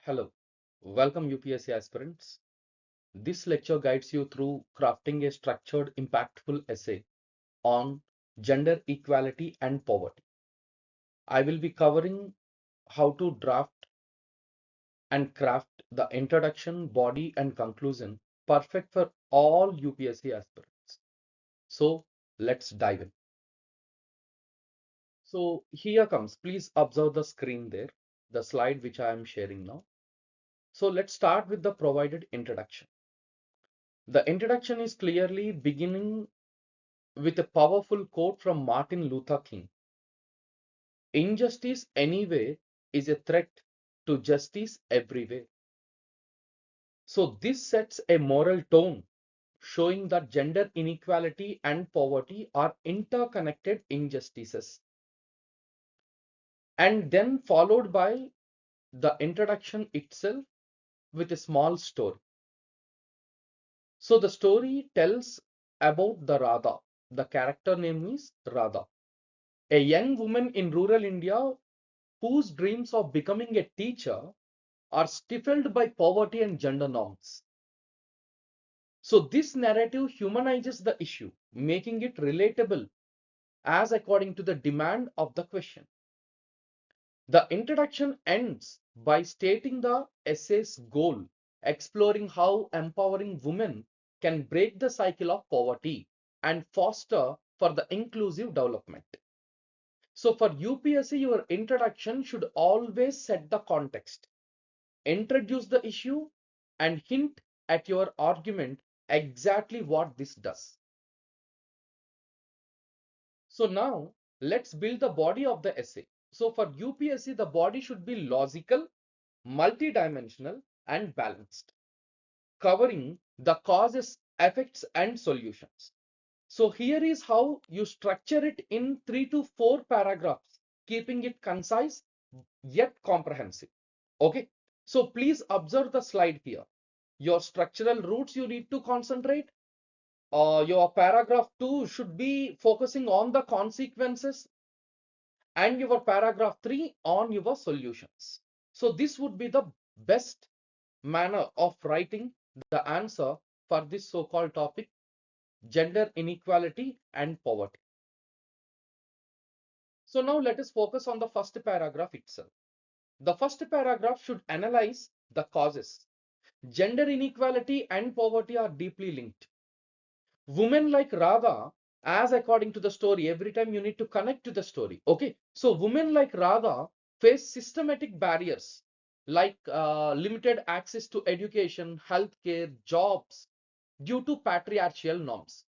Hello, welcome UPSC aspirants. This lecture guides you through crafting a structured, impactful essay on gender equality and poverty. I will be covering how to draft and craft the introduction, body, and conclusion perfect for all UPSC aspirants. So let's dive in. So here comes, please observe the screen there, the slide which I am sharing now. So let's start with the provided introduction. The introduction is clearly beginning with a powerful quote from Martin Luther King. Injustice anyway is a threat to justice everywhere. So this sets a moral tone showing that gender inequality and poverty are interconnected injustices. And then followed by the introduction itself with a small story. So the story tells about the Radha. The character name is Radha, a young woman in rural India whose dreams of becoming a teacher are stifled by poverty and gender norms. So this narrative humanizes the issue, making it relatable as according to the demand of the question. The introduction ends by stating the essay's goal, exploring how empowering women can break the cycle of poverty and foster for the inclusive development. So for UPSC, your introduction should always set the context, introduce the issue, and hint at your argument exactly what this does. So now let's build the body of the essay. So for UPSC, the body should be logical, multidimensional, and balanced, covering the causes, effects, and solutions. So here is how you structure it in 3 to 4 paragraphs, keeping it concise yet comprehensive. Okay, so please observe the slide here. Your structural roots you need to concentrate. Your paragraph 2 should be focusing on the consequences, and your paragraph 3 on your solutions. So this would be the best manner of writing the answer for this so-called topic, gender inequality and poverty. So now let us focus on the first paragraph itself. The first paragraph should analyze the causes. Gender inequality and poverty are deeply linked. Women like Radha, as according to the story, every time you need to connect to the story. Okay, so women like Radha face systematic barriers like limited access to education, healthcare, jobs due to patriarchal norms.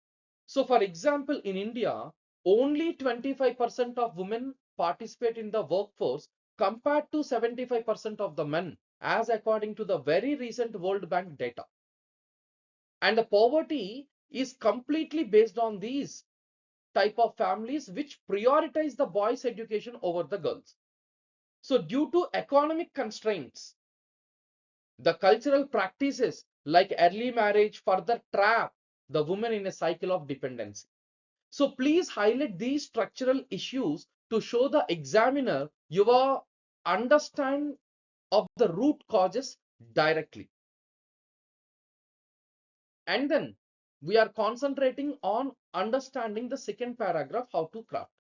So for example, in India, only 25% of women participate in the workforce compared to 75% of the men, as according to the very recent World Bank data. And the poverty is completely based on these type of families which prioritize the boys' education over the girls. So due to economic constraints, the cultural practices like early marriage further trap the woman in a cycle of dependency. So please highlight these structural issues to show the examiner your understand of the root causes directly. And then we are concentrating on understanding the second paragraph, how to craft.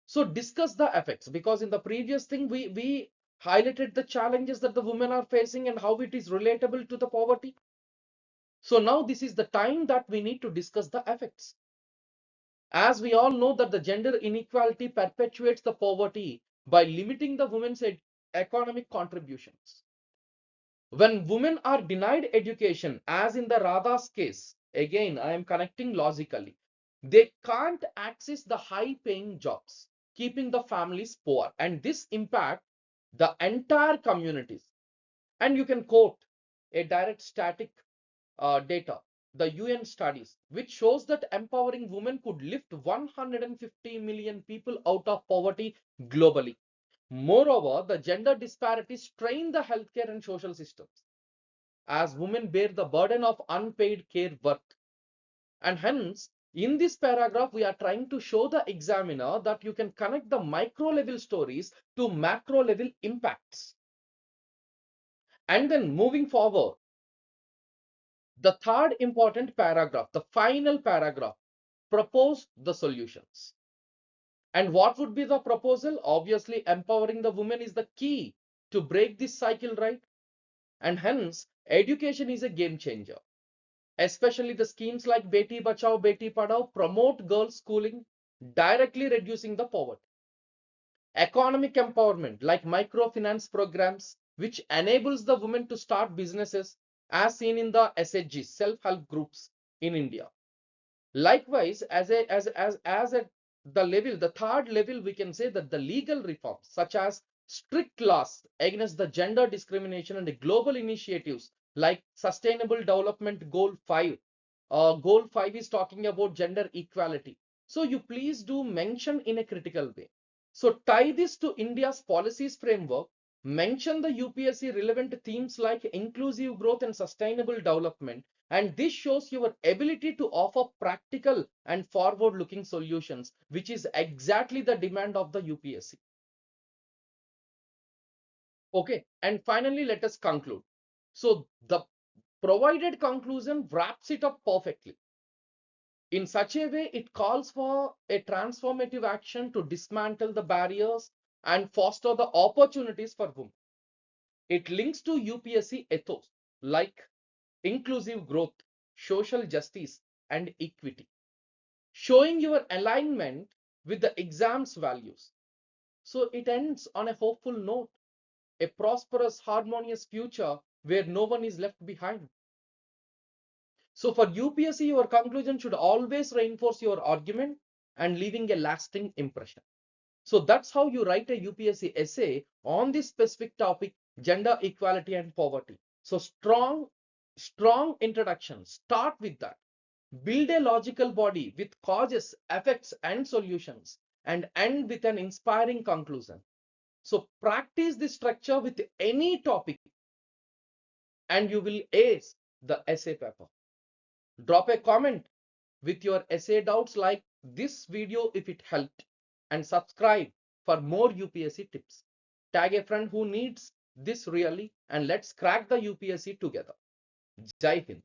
So discuss the effects, because in the previous thing we highlighted the challenges that the women are facing and how it is relatable to the poverty. So now this is the time that we need to discuss the effects. As we all know that the gender inequality perpetuates the poverty by limiting the women's economic contributions. When women are denied education, as in the Radha's case, again, I am connecting logically, they can't access the high paying jobs, keeping the families poor. And this impact the entire communities. And you can quote a direct static data, the UN studies, which shows that empowering women could lift 150 million people out of poverty globally. Moreover, the gender disparities strain the healthcare and social systems, as women bear the burden of unpaid care work. And hence, in this paragraph, we are trying to show the examiner that you can connect the micro level stories to macro level impacts. And then moving forward, the third important paragraph, the final paragraph, propose the solutions. And what would be the proposal? Obviously, empowering the women is the key to break this cycle, right? And hence, education is a game changer. Especially the schemes like Beti Bachao, Beti Padhao promote girls' schooling, directly reducing the poverty. Economic empowerment like microfinance programs, which enables the women to start businesses as seen in the SHGs, self-help groups in India. Likewise, as at the level, the third level, we can say that the legal reforms, such as strict laws against the gender discrimination and the global initiatives like Sustainable Development Goal 5. Goal 5 is talking about gender equality. So you please do mention in a critical way. So tie this to India's policies framework, mention the UPSC relevant themes like inclusive growth and sustainable development, and this shows your ability to offer practical and forward-looking solutions, which is exactly the demand of the UPSC. Okay, and finally, let us conclude. So the provided conclusion wraps it up perfectly. In such a way, it calls for a transformative action to dismantle the barriers and foster the opportunities for women. It links to UPSC ethos like inclusive growth, social justice, and equity, showing your alignment with the exam's values. So it ends on a hopeful note, a prosperous, harmonious future where no one is left behind. So for UPSC, your conclusion should always reinforce your argument and leaving a lasting impression. So that's how you write a UPSC essay on this specific topic, gender equality and poverty. So strong introduction. Start with that. Build a logical body with causes, effects, and solutions, and end with an inspiring conclusion. So practice this structure with any topic, and you will ace the essay paper. Drop a comment with your essay doubts like this video if it helped, and subscribe for more UPSC tips. Tag a friend who needs this really, and let's crack the UPSC together. Jai Hind.